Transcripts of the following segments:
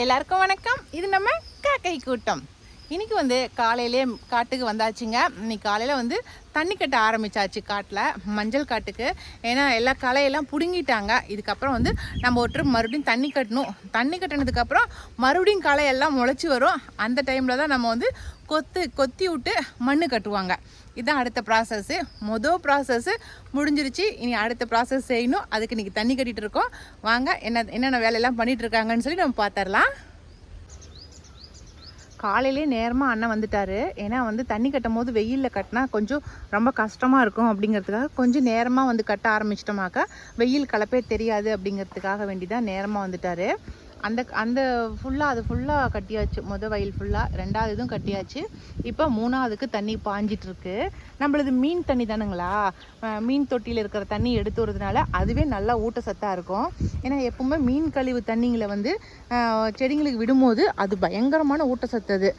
எல்லாருக்கும் வணக்கம். இது நம்ம காக்கை கூட்டம். இன்னைக்கு வந்து காலையிலே காட்டுக்கு வந்தாச்சுங்க. இன்னைக்கு காலையில் வந்து தண்ணி கட்ட ஆரம்பிச்சாச்சு காட்டில், மஞ்சள் காட்டுக்கு. ஏன்னா எல்லா களையெல்லாம் பிடுங்கிட்டாங்க. இதுக்கப்புறம் வந்து நம்ம ஒரு ட்ரிப் மறுபடியும் தண்ணி கட்டணும். தண்ணி கட்டினதுக்கப்புறம் மறுபடியும் களையெல்லாம் முளைச்சி வரும். அந்த டைமில் தான் நம்ம வந்து கொத்தி விட்டு மண் கட்டுவாங்க. இதுதான் அடுத்த ப்ராசஸ்ஸு. ப்ராசஸ்ஸு முடிஞ்சிருச்சு. இனி அடுத்த ப்ராசஸ் செய்யணும். அதுக்கு இன்றைக்கி தண்ணி கட்டிகிட்டு இருக்கோம். வாங்க என்னென்ன வேலையெல்லாம் பண்ணிகிட்டு இருக்காங்கன்னு சொல்லி நம்ம பார்த்துடலாம். காலையிலே நேரமாக அண்ணன் வந்துட்டார். ஏன்னா வந்து தண்ணி கட்டும் போது வெயிலில் கட்டினா கொஞ்சம் ரொம்ப கஷ்டமாக இருக்கும் அப்படிங்கிறதுக்காக கொஞ்சம் நேரமாக வந்து கட்ட ஆரம்பிச்சிட்டோமாக்கா வெயில் கலப்பே தெரியாது அப்படிங்கிறதுக்காக வேண்டி தான் நேரமாக வந்துட்டார். அந்த ஃபுல்லாக ஃபுல்லாக கட்டியாச்சு. வயல் ஃபுல்லாக, ரெண்டாவது இதுவும் கட்டியாச்சு. இப்போ மூணாவதுக்கு தண்ணி பாஞ்சிட்ருக்கு. நம்மளது மீன் தண்ணி தானுங்களா, மீன் தொட்டியில் இருக்கிற தண்ணி எடுத்து வரதுனால அதுவே நல்லா ஊட்டச்சத்தாக இருக்கும். ஏன்னா எப்பவுமே மீன் கழிவு தண்ணிங்களை வந்து செடிங்களுக்கு விடும்போது அது பயங்கரமான ஊட்டச்சத்து.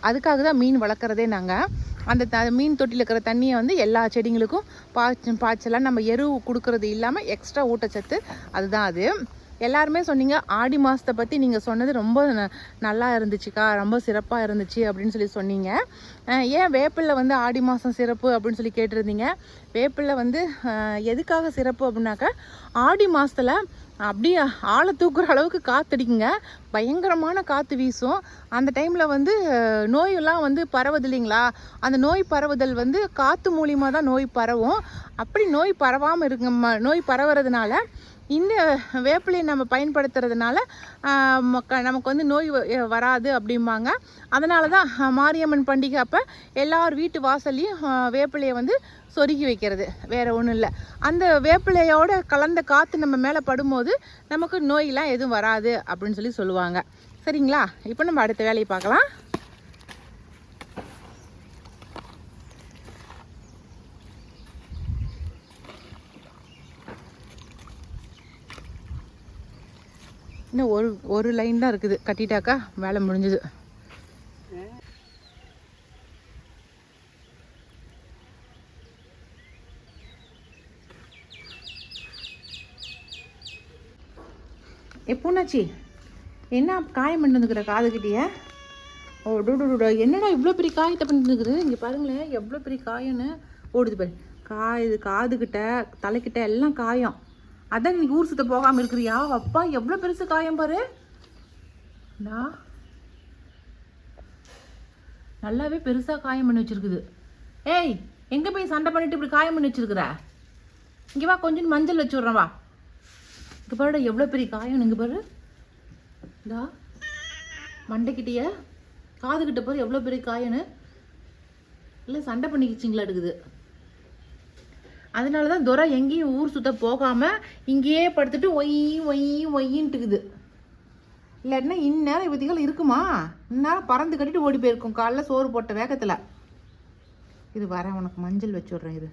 அதுக்காக தான் மீன் வளர்க்குறதே. நாங்கள் அந்த மீன் தொட்டியில் இருக்கிற தண்ணியை வந்து எல்லா செடிங்களுக்கும் பாய்ச்சலாம். நம்ம எரு கொடுக்கறது இல்லாமல் எக்ஸ்ட்ரா ஊட்டச்சத்து அதுதான் அது. எல்லாருமே சொன்னீங்க ஆடி மாதத்தை பற்றி நீங்கள் சொன்னது ரொம்ப நல்லா இருந்துச்சுக்கா, ரொம்ப சிறப்பாக இருந்துச்சு அப்படின்னு சொல்லி சொன்னீங்க. ஏன் வேப்பிலை வந்து ஆடி மாதம் சிறப்பு அப்படின்னு சொல்லி கேட்டிருந்தீங்க. வேப்பிலை வந்து எதுக்காக சிறப்பு அப்படின்னாக்கா, ஆடி மாதத்தில் அப்படியே ஆளை தூக்குற அளவுக்கு காற்றடிக்குங்க. பயங்கரமான காற்று வீசும். அந்த டைமில் வந்து நோயெல்லாம் வந்து பரவுது இல்லைங்களா. அந்த நோய் பரவுதல் வந்து காற்று மூலியமாக தான் நோய் பரவும். அப்படி நோய் பரவாமல் இருக்குங்க. நோய் பரவுறதுனால இந்த வேப்பிலையை நம்ம பயன்படுத்துறதுனால நமக்கு வந்து நோய் வராது அப்படிம்பாங்க. அதனால தான் மாரியம்மன் பண்டிகை அப்போ எல்லார் வீட்டு வாசல்லையும் வேப்பிலையை வந்து சொருகி வைக்கிறது. வேறு ஒன்றும் இல்லை. அந்த வேப்பிலையோட கலந்த காற்று நம்ம மேலே படும்போது நமக்கு நோயெல்லாம் எதுவும் வராது அப்படின்னு சொல்லி சொல்லுவாங்க. சரிங்களா, இப்போ நம்ம அடுத்த வேலையை பார்க்கலாம். இன்னும் ஒரு லைன் தான் இருக்குது. கட்டிட்டாக்கா வேலை முடிஞ்சுது. எப்போனாச்சி என்ன காயம் பண்ணிருந்துக்கிற காதுகிட்டிய? ஓ டூ என்னடா இவ்வளோ பெரிய காயத்தை பண்ணிருந்துக்குது. இங்கே பாருங்களேன் எவ்வளோ பெரிய காயன்னு ஓடுது பாரு. இது காதுகிட்ட தலைக்கிட்ட எல்லாம் காயம். அதான் இன்னைக்கு ஊர் சுத்த போகாமல் இருக்கிறியா? அப்பா எவ்வளோ பெருசு காயம் பாரு. நல்லாவே பெருசாக காயம் பண்ணி வச்சிருக்குது. ஏய், எங்கே போய் சண்டை பண்ணிட்டு இப்படி காயம் பண்ணி வச்சிருக்கிற? இங்கே வா, கொஞ்சம் மஞ்சள் வச்சு விட்றேன் வா. இங்கே பாருடா எவ்வளோ பெரிய காயம். இங்கே பாரு, இதா மண்டைக்கிட்டேய காதுகிட்ட பாரு எவ்வளோ பெரிய காயன்னு. இல்லை சண்டை பண்ணிக்கிச்சிங்களா எடுக்குது. அதனால தான் துரை எங்கேயும் ஊர் சுத்த போகாமல் இங்கேயே படுத்துட்டு ஒய்யின்ட்டுக்குது. இல்லைன்னா இந்நேரம் விதிகள் இருக்குமா? இந்நேரம் பறந்து கட்டிட்டு ஓடி போயிருக்கும் காலைல சோறு போட்ட வேகத்தில். இது வரேன், உனக்கு மஞ்சள் வச்சு விட்றேன். இது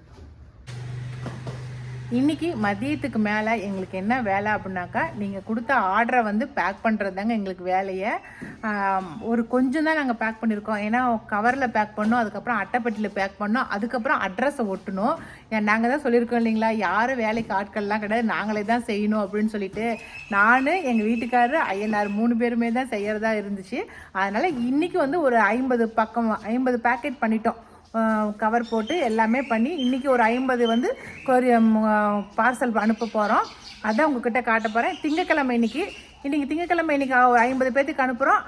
இன்றைக்கி மதியத்துக்கு மேலே எங்களுக்கு என்ன வேலை அப்படின்னாக்கா, நீங்கள் கொடுத்த ஆர்டரை வந்து பேக் பண்ணுறது தாங்க எங்களுக்கு வேலையை. ஒரு கொஞ்சம் தான் நாங்கள் பேக் பண்ணியிருக்கோம். ஏன்னா கவரில் பேக் பண்ணோம், அதுக்கப்புறம் அட்டைப்பட்டியில் பேக் பண்ணோம், அதுக்கப்புறம் அட்ரஸை ஒட்டணும். நாங்கள் தான் சொல்லியிருக்கோம் இல்லைங்களா, யாரும் வேலைக்கு ஆட்கள்லாம் கிடையாது, நாங்களே தான் செய்யணும் அப்படின்னு சொல்லிட்டு. நான் எங்கள் வீட்டுக்காரர் ஐயனார் 3 பேருமே தான் செய்கிறதா இருந்துச்சு. அதனால் இன்றைக்கி வந்து ஒரு 50 பேக்கெட் பண்ணிட்டோம். கவர் போட்டு எல்லாமே பண்ணி இன்றைக்கி ஒரு 50 வந்து பார்சல் அனுப்ப போகிறோம். அதான் உங்ககிட்ட காட்ட போகிறேன். திங்கக்கிழமை இன்றைக்கி திங்கக்கிழமை 50 பேர்த்துக்கு அனுப்புகிறோம்.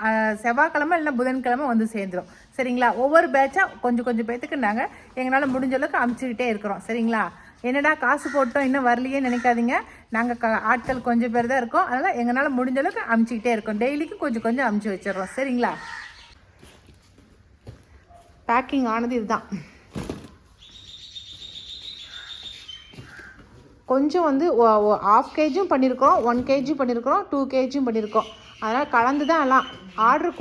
செவ்வாய்க்கிழமை இல்லைன்னா புதன்கிழமை வந்து சேர்ந்துடும். சரிங்களா, ஒவ்வொரு பேட்சாக கொஞ்சம் பேர்த்துக்கு நாங்கள் எங்களால் முடிஞ்ச அளவுக்கு அமுச்சுக்கிட்டே இருக்கிறோம். சரிங்களா, என்னடா காசு போட்டோம் இன்னும் வரலையே நினைக்காதீங்க. நாங்கள் ஆட்கள் கொஞ்சம் பேர் தான் இருக்கோம். அதனால் எங்களால் முடிஞ்ச அளவுக்கு அமுச்சுக்கிட்டே இருக்கோம். டெய்லிக்கு கொஞ்சம் அமுச்சு வச்சிடுறோம். சரிங்களா, பேக்கிங் ஆனது இதுதான். கொஞ்சம் வந்து 1/2 kg பண்ணியிருக்கிறோம், 1 kg பண்ணியிருக்கிறோம், 2 kg பண்ணியிருக்கோம். அதனால் கலந்து தான் எல்லாம் ஆர்டர்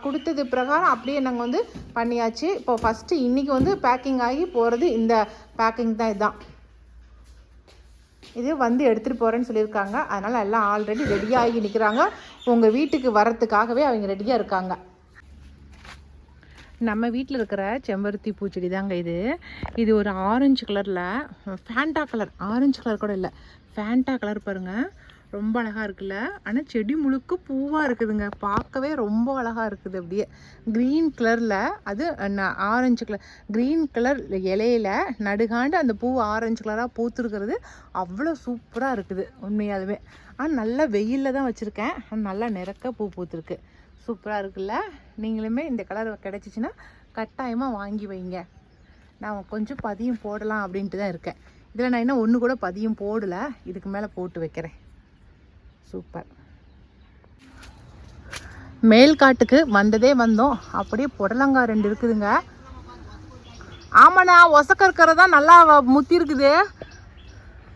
கொடுத்தது பிரகாரம் அப்படியே நாங்கள் வந்து பண்ணியாச்சு. இப்போ ஃபஸ்ட்டு இன்றைக்கி வந்து பேக்கிங் ஆகி போகிறது இந்த பேக்கிங் தான். இதுதான் இது வந்து எடுத்துகிட்டு போகிறேன்னு சொல்லியிருக்காங்க. அதனால் எல்லாம் ஆல்ரெடி ரெடியாகி நிற்கிறாங்க. உங்கள் வீட்டுக்கு வரத்துக்காகவே அவங்க ரெடியாக இருக்காங்க. நம்ம வீட்டில் இருக்கிற செம்பருத்தி பூச்செடி தாங்க இது ஒரு ஆரஞ்சு கலரில் ஃபேண்டா கலர், ஆரஞ்சு கலர் கூட இல்லை, ஃபேண்டா கலர் பாருங்கள். ரொம்ப அழகாக இருக்குல்ல. ஆனால் செடி முழுக்க பூவாக இருக்குதுங்க. பார்க்கவே ரொம்ப அழகாக இருக்குது. அப்படியே க்ரீன் கலரில், அது ஆரஞ்சு கலர், க்ரீன் கலர் இலையில நடுகாண்டு அந்த பூ ஆரஞ்சு கலராக பூத்துருக்கிறது அவ்வளோ சூப்பராக இருக்குது உண்மையாலுமே. ஆனால் நல்லா வெயிலில் தான் வச்சுருக்கேன். நல்லா நிறக்க பூ பூத்துருக்கு. சூப்பராக இருக்குல்ல. நீங்களுமே இந்த கலர் கிடச்சிச்சின்னா கட்டாயமாக வாங்கி வைங்க. நான் கொஞ்சம் பதியம் போடலாம் அப்படின்ட்டு தான் இருக்கேன். இதில் நான் இன்னும் ஒன்று கூட பதியம் போடலை. இதுக்கு மேலே போட்டு வைக்கிறேன். சூப்பர். மேல்காட்டுக்கு வந்ததே வந்தோம். அப்படியே புடலங்காய் 2 இருக்குதுங்க. ஆமாண்ணா, ஒசக்க இருக்கிறதா நல்லா முத்தி இருக்குது.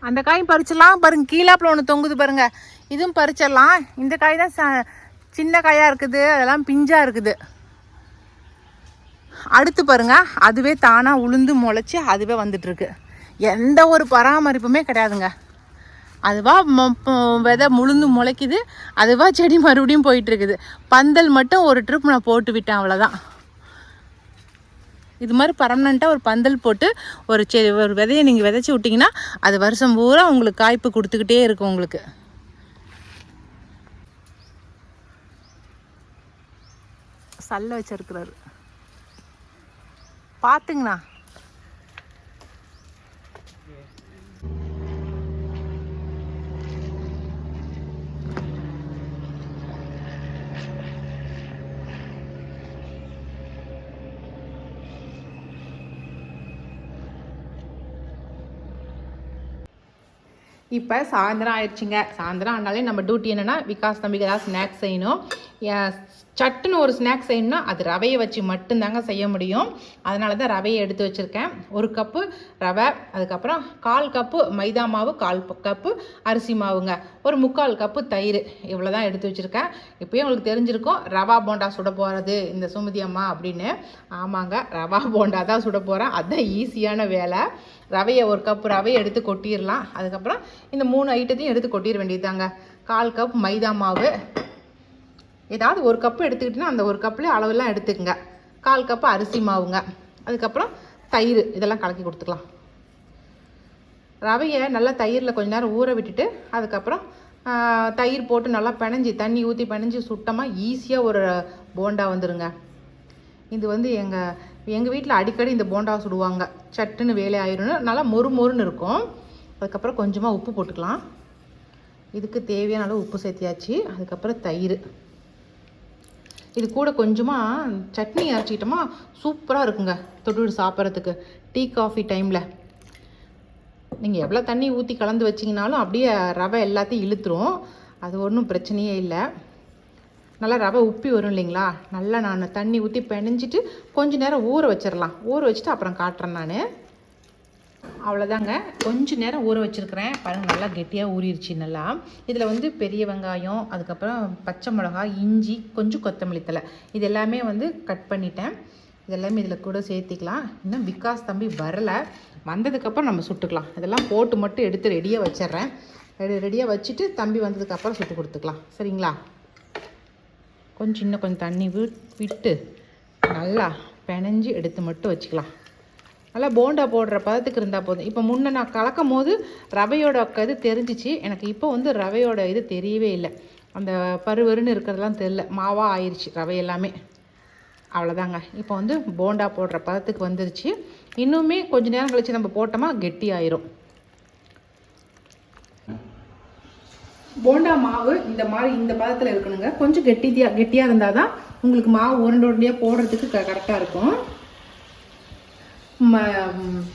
அந்த காயும் பறிச்சிடலாம். பாருங்க, கீழாப்பில் ஒன்று தொங்குது பாருங்க. இதுவும் பறிச்சிடலாம். இந்த காய் தான் சின்ன காயாக இருக்குது. அதெல்லாம் பிஞ்சாக இருக்குது. அடுத்து பாருங்க, அதுவே தானாக உளுந்து முளைச்சி அதுவே வந்துட்டுருக்கு. எந்த ஒரு பராமரிப்புமே கிடையாதுங்க. அதுவாக விதை முழுந்து முளைக்குது. அதுவாக செடி மறுபடியும் போயிட்டுருக்குது. பந்தல் மட்டும் ஒரு ட்ரிப் நான் போட்டு விட்டேன், அவ்வளோதான். இது மாதிரி பர்மனெண்ட்டாக ஒரு பந்தல் போட்டு ஒரு விதையை நீங்கள் விதைச்சி விட்டிங்கன்னா அது வருஷம் பூரா உங்களுக்கு காய்ப்பு கொடுத்துக்கிட்டே இருக்கும். உங்களுக்கு சல்ல வச்சிருக்கிறாரு பார்த்துங்கண்ணா. இப்போ சாயந்தரம் ஆயிடுச்சுங்க. சாயந்தரம் ஆனாலே நம்ம டியூட்டி என்னென்னா, விகாஸ் தம்பிக்கு ஏதாவது ஸ்நாக்ஸ் செய்யணும். சட்டுன்னு ஒரு ஸ்நாக்ஸ் செய்யணும்னா அது ரவையை வச்சு மட்டும்தாங்க செய்ய முடியும். அதனால தான் ரவையை எடுத்து வச்சுருக்கேன். 1 கப்பு ரவை, அதுக்கப்புறம் 1/4 கப்பு மைதா மாவு, 1/4 கப்பு அரிசி மாவுங்க, ஒரு 3/4 கப்பு தயிர். இவ்வளோ தான் எடுத்து வச்சுருக்கேன். இப்போயும் உங்களுக்கு தெரிஞ்சிருக்கும் ரவா போண்டா சுட போகிறது இந்த சுமதி அம்மா அப்படின்னு. ஆமாங்க, ரவா போண்டா தான் சுட போகிறேன். அதுதான் ஈஸியான வேலை. ரவையை 1 கப்பு ரவையை எடுத்து கொட்டிடலாம். அதுக்கப்புறம் இந்த 3 ஐட்டத்தையும் எடுத்து கொட்டிட வேண்டியதுதாங்க. 1/4 கப் மைதா மாவு, ஏதாவது 1 கப்பு எடுத்துக்கிட்டிங்கன்னா அந்த 1 கப்புலேயே அளவெல்லாம் எடுத்துக்கங்க. 1/4 கப்பு அரிசி மாவுங்க, அதுக்கப்புறம் தயிர். இதெல்லாம் கலக்கி கொடுத்துக்கலாம். ரவையை நல்லா தயிரில் கொஞ்சம் நேரம் ஊற விட்டுட்டு அதுக்கப்புறம் தயிர் போட்டு நல்லா பிணைஞ்சி தண்ணி ஊற்றி பிணைஞ்சி சுத்தமாக ஈஸியாக ஒரு போண்டா வந்துடுங்க. இது வந்து எங்கள் வீட்டில் அடிக்கடி இந்த போண்டாவை சுடுவாங்க. சட்டுன்னு வேலை ஆயிரும். நல்லா மொறுன்னு இருக்கும். அதுக்கப்புறம் கொஞ்சமாக உப்பு போட்டுக்கலாம். இதுக்கு தேவையான அளவு உப்பு சேர்த்தியாச்சு. அதுக்கப்புறம் தயிர். இது கூட கொஞ்சமாக சட்னி அரைச்சிக்கிட்டோமா சூப்பராக இருக்குங்க தொட்டு சாப்பிட்றதுக்கு. டீ காஃபி டைமில் நீங்கள் எவ்வளோ தண்ணி ஊற்றி கலந்து வச்சிங்கனாலும் அப்படியே ரவை எல்லாத்தையும் இழுத்துரும். அது ஒன்றும் பிரச்சனையே இல்லை. நல்லா ரவை உப்பி வரும் இல்லைங்களா. நல்லா நான் தண்ணி ஊற்றி பிணைஞ்சிட்டு கொஞ்சம் நேரம் ஊற வச்சிடலாம். ஊற வச்சுட்டு அப்புறம் காட்டுறேன் நான். அவ்வளோதாங்க, கொஞ்சம் நேரம் ஊற வச்சுருக்கிறேன். பாருங்கள், நல்லா கெட்டியாக ஊறிடுச்சு நல்லா. இதில் வந்து பெரிய வெங்காயம், அதுக்கப்புறம் பச்சை மிளகா, இஞ்சி, கொஞ்சம் கொத்தமல்லி தழை, இது எல்லாமே வந்து கட் பண்ணிட்டேன். இதெல்லாமே இதில் கூட சேர்த்திக்கலாம். இன்னும் விகாஸ் தம்பி வரலை. வந்ததுக்கப்புறம் நம்ம சுட்டுக்கலாம். இதெல்லாம் போட்டு மட்டும் எடுத்து ரெடியாக வச்சிட்றேன். ரெடியாக வச்சுட்டு தம்பி வந்ததுக்கப்புறம் சுட்டு கொடுத்துக்கலாம். சரிங்களா. இன்னும் கொஞ்சம் தண்ணி விட்டு நல்லா பிணைஞ்சி எடுத்து மட்டும் வச்சுக்கலாம். நல்லா போண்டா போடுற பதத்துக்கு இருந்தால் போதும். இப்போ முன்னே நான் கலக்கும் போது ரவையோட இது தெரிஞ்சிச்சு எனக்கு. இப்போ வந்து ரவையோட இது தெரியவே இல்லை. அந்த பருவருன்னு இருக்கிறதெல்லாம் தெரியல. மாவாக ஆயிடுச்சு ரவை எல்லாமே. அவ்வளோதாங்க. இப்போ வந்து போண்டா போடுற பதத்துக்கு வந்துருச்சு. இன்னுமே கொஞ்சம் நேரம் கழித்து நம்ம போட்டோமா கெட்டி ஆயிரும். போண்டா மாவு இந்த பதத்தில் இருக்கணுங்க. கொஞ்சம் கெட்டியாக இருந்தால் தான் உங்களுக்கு மாவு உருண்டையாக போடுறதுக்கு கரெக்டாக இருக்கும்.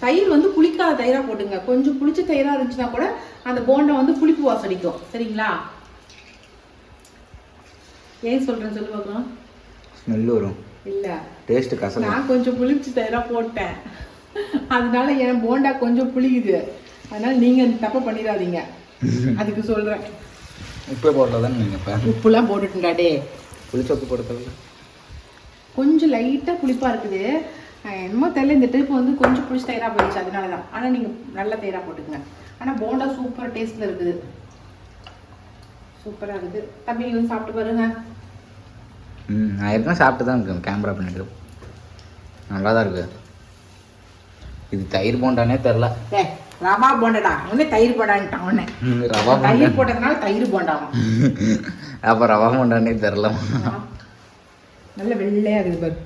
தயிர் வந்து புளிக்காத தயிராக போட்டுங்க. கொஞ்சம் புளிச்ச தயிராக இருந்துச்சுன்னா கூட அந்த போண்டா வந்து புளிப்பு வாசடிக்கும். சரிங்களா. ஏன் சொல்கிறேன் சொல்லு பார்க்கலாம். ஸ்மெல் வரும். இல்லை, டேஸ்ட் கசக்கும். நான் கொஞ்சம் புளிச்ச தயிராக போட்டேன். அதனால என் போண்டா கொஞ்சம் புளிக்குது. அதனால நீங்கள் தப்பை பண்ணிடாதீங்க. அதுக்கு சொல்கிறேன். உப்பு போட்டதான் நீங்கள் உப்புலாம் போட்டுட்டுண்டாடே. புளிச்ச உப்பு போட்டதில்ல. கொஞ்சம் லைட்டாக புளிப்பாக இருக்குது. என்னமோ தெரியல, இந்த ட்ரிப் வந்து கொஞ்சம் புளிச்ச தயிராக போயிடுச்சு. அதனால தான். ஆனால் நீங்கள் நல்ல தயிராக போட்டுக்கங்க. ஆனால் போண்டா சூப்பர் டேஸ்ட்டில் இருக்குது. சூப்பராக இருக்குது. தம்பி வந்து சாப்பிட்டு பாருங்க. நான் ஏற்கனவே சாப்பிட்டு தான் இருக்கேன். கேமரா பண்ணிட்டு நல்லா தான் இருக்குது. இது தயிர் போண்டானே தெரில. ரவா போண்டடா உடனே தயிர் போடான்ட்டான் உடனே ரவா போண்டா தயிர் போட்டதுனால தயிர் போண்டாமா. அப்போ ரவா போண்டானே தெரில. நல்ல வெள்ளையாக இருக்குது பாரு.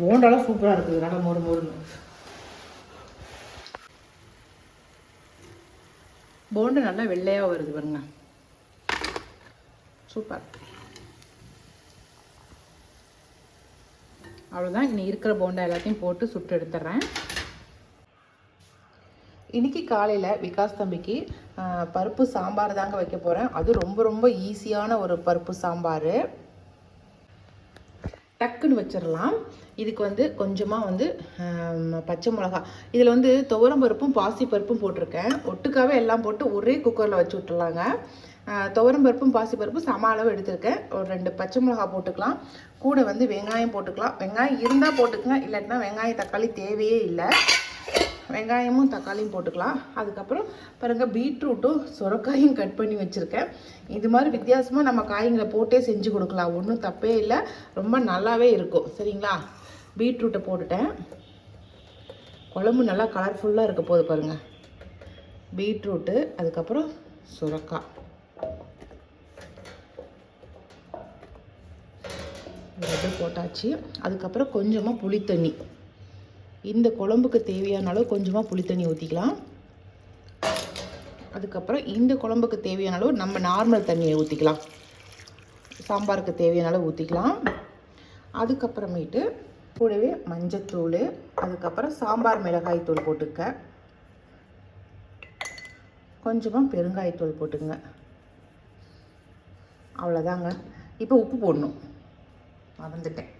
போண்டாலாம் சூப்பராக இருக்குது. நல்லா மொறு மொறுன்னு போண்டு நல்லா வெள்ளையாக வருது பாருங்க. சூப்பர். அவ்வளோதான். இன்னும் இருக்கிற போண்டா எல்லாத்தையும் போட்டு சுட்டு எடுத்துட்றேன். இன்றைக்கி காலையில் விகாஸ் தம்பிக்கு பருப்பு சாம்பார் தாங்க வைக்க போகிறேன். அது ரொம்ப ரொம்ப ஈஸியான ஒரு பருப்பு சாம்பார். டக்குன்னு வச்சிடலாம். இதுக்கு வந்து கொஞ்சமாக பச்சை மிளகா, இதில் துவரம் பருப்பும் பாசி பருப்பும் போட்டிருக்கேன். ஒட்டுக்காவே எல்லாம் போட்டு ஒரே குக்கரில் வச்சு விட்டுலாங்க. துவரம் பருப்பும் பாசி பருப்பும் சம அளவு எடுத்திருக்கேன். ஒரு 2 பச்சை மிளகா போட்டுக்கலாம். கூட வெங்காயம் போட்டுக்கலாம். வெங்காயம் இருந்தால் போட்டுக்கலாம், இல்லாட்டினா வெங்காயம் தக்காளி தேவையே இல்லை. வெங்காயமும் தக்காளியும் போட்டுக்கலாம். அதுக்கப்புறம் பாருங்க, பீட்ரூட்டும் சுரக்காயும் கட் பண்ணி வச்சுருக்கேன். இது மாதிரி வித்தியாசமாக நம்ம காய்களை போட்டே செஞ்சு கொடுக்கலாம். ஒன்றும் தப்பே இல்லை, ரொம்ப நல்லாவே இருக்கும். சரிங்களா? பீட்ரூட்டை போட்டுட்டேன். குழம்பு நல்லா கலர்ஃபுல்லாக இருக்க போகுது பாருங்கள். பீட்ரூட்டு, அதுக்கப்புறம் சுரக்காய், இது போட்டாச்சு. அதுக்கப்புறம் கொஞ்சமாக புளித்தண்ணி, இந்த குழம்புக்கு தேவையான அளவு கொஞ்சமாக புளித்தண்ணி ஊற்றிக்கலாம். அதுக்கப்புறம் இந்த குழம்புக்கு தேவையான அளவு நம்ம நார்மல் தண்ணியை ஊற்றிக்கலாம். சாம்பாருக்கு தேவையான அளவு ஊற்றிக்கலாம். அதுக்கப்புறமேட்டு கூடவே மஞ்சத்தூள், அதுக்கப்புறம் சாம்பார் மிளகாய் தூள் போட்டுக்க, கொஞ்சமாக பெருங்காயத்தூள் போட்டுங்க. அவ்வளோதாங்க. இப்போ உப்பு போடணும், மறந்துட்டேன்.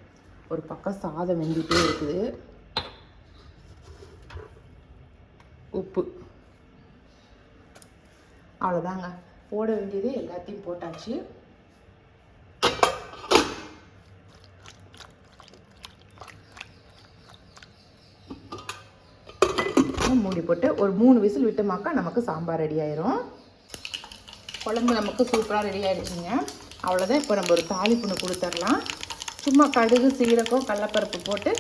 ஒரு பக்கம் சாதம் வெந்துகிட்டே இருக்குது. உப்பு அவ்வளோதாங்க. போட வேண்டியது எல்லாத்தையும் போட்டாச்சு. மூடி போட்டு ஒரு 3 விசில் விட்டோமாக்கா நமக்கு சாம்பார் ரெடி ஆயிரும். குழம்பு நமக்கு சூப்பராக ரெடி ஆயிடுச்சுங்க. அவ்வளோதான். இப்போ நம்ம ஒரு தாளிப்புண்ணு கொடுத்துடலாம். சும்மா கடுகு, சீரகம், கடலைப்பருப்பு போட்டு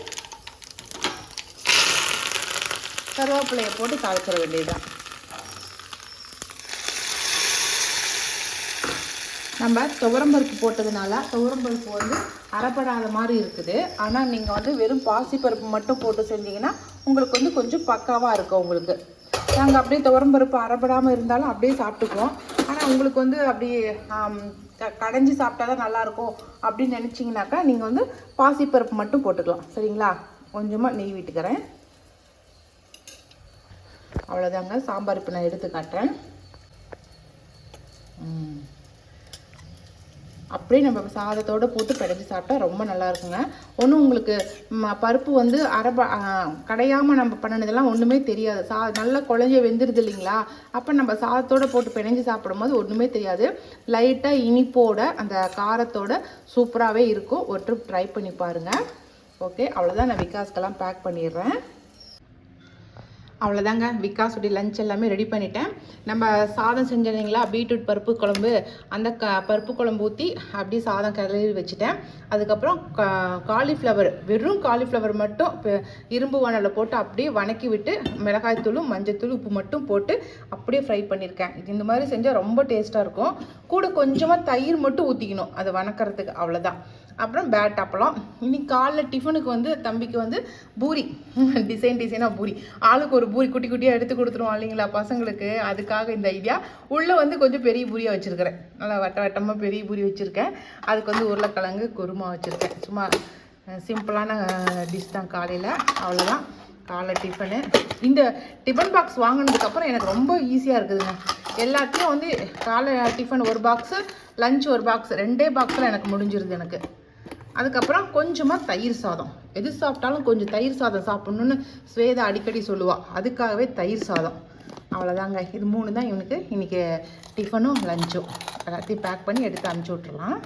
கருவேப்பிலையை போட்டு தாளிச்சிட வேண்டியதுதான். நம்ம துவரம்பருப்பு போட்டதுனால துவரம்பருப்பு அரைப்படாத மாதிரி இருக்குது. ஆனால் நீங்கள் வெறும் பாசிப்பருப்பு மட்டும் போட்டு செஞ்சீங்கன்னா உங்களுக்கு கொஞ்சம் பக்காவாக இருக்கும். உங்களுக்கு நாங்கள் அப்படியே துவரம்பருப்பு அரைப்படாமல் இருந்தாலும் அப்படியே சாப்பிட்டுக்குவோம். ஆனால் உங்களுக்கு அப்படியே கடைஞ்சி சாப்பிட்டா தான் நல்லாயிருக்கும் அப்படின்னு நினச்சிங்கனாக்கா நீங்கள் பாசிப்பருப்பு மட்டும் போட்டுக்கலாம். சரிங்களா? கொஞ்சமாக நெய் விட்டுக்கிறேன். அவ்வளோதாங்க. சாம்பார் இப்போ நான் எடுத்து காட்டுறேன். அப்படியே நம்ம சாதத்தோடு போட்டு பிடைச்சி சாப்பிட்டா ரொம்ப நல்லா இருக்குங்க. ஒன்றும் உங்களுக்கு பருப்பு கடையாமல் நம்ம பண்ணினதெல்லாம் ஒன்றுமே தெரியாது. நல்லா குழஞ்சி வெந்துடுது இல்லைங்களா? அப்போ நம்ம சாதத்தோடு போட்டு பிணைஞ்சி சாப்பிடும்போது ஒன்றுமே தெரியாது. லைட்டாக இனிப்போட அந்த காரத்தோட சூப்பராகவே இருக்கும். ஒரு ட்ரிப் ட்ரை பண்ணி பாருங்கள். ஓகே, அவ்வளோதான். நான் விகாஸ்க்கெல்லாம் பேக் பண்ணிடுறேன். அவ்வளோதாங்க. விகாஸுடைய லஞ்ச் எல்லாமே ரெடி பண்ணிட்டேன். நம்ம சாதம் செஞ்சிருந்தீங்களா, பீட்ரூட் பருப்பு குழம்பு, அந்த பருப்பு குழம்பு ஊற்றி அப்படியே சாதம் கிளறி வச்சுட்டேன். அதுக்கப்புறம் காலிஃப்ளவர், வெறும் காலிஃப்ளவர் மட்டும் இரும்பு வானலில் போட்டு அப்படியே வணக்கி விட்டு மிளகாய்த்தூளும் மஞ்சத்தூள் உப்பு மட்டும் போட்டு அப்படியே ஃப்ரை பண்ணியிருக்கேன். இந்த மாதிரி செஞ்சால் ரொம்ப டேஸ்ட்டாக இருக்கும். கூட கொஞ்சமாக தயிர் மட்டும் ஊற்றிக்கணும் அதை வணக்கிறதுக்கு. அவ்வளோதான். அப்புறம் பேட் அப்பளம். இன்னைக்கு காலைல டிஃபனுக்கு தம்பிக்கு பூரி, டிசைனாக பூரி, ஆளுக்கு ஒரு பூரி குட்டி குட்டியாக எடுத்து கொடுத்துருவோம் இல்லைங்களா பசங்களுக்கு. அதுக்காக இந்த ஐடியா. உள்ளே கொஞ்சம் பெரிய பூரியாக வச்சுருக்கிறேன். நல்லா வட்டமாக பெரிய பூரி வச்சுருக்கேன். அதுக்கு உருளைக்கிழங்கு குருமா வச்சுருக்கேன். சும்மா சிம்பிளான டிஷ் தான் காலையில். அவ்வளோதான் காலை டிஃபனு. இந்த டிஃபன் பாக்ஸ் வாங்கினதுக்கப்புறம் எனக்கு ரொம்ப ஈஸியாக இருக்குதுங்க. எல்லாத்தையும் காலை டிஃபன் ஒரு பாக்ஸு, லஞ்ச் ஒரு பாக்ஸ், 2 பாக்ஸில் எனக்கு முடிஞ்சிருது எனக்கு. அதுக்கப்புறம் கொஞ்சமாக தயிர் சாதம். எது சாப்பிட்டாலும் கொஞ்சம் தயிர் சாதம் சாப்பிட்ணுன்னு ஸ்வேதா அடிக்கடி சொல்லுவாள். அதுக்காகவே தயிர் சாதம். அவ்வளோதாங்க. இது 3 தான் இவனுக்கு இன்றைக்கி டிஃபனும் லஞ்சும். எல்லாத்தையும் பேக் பண்ணி எடுத்து அனுப்பிச்சி விட்றலாம்.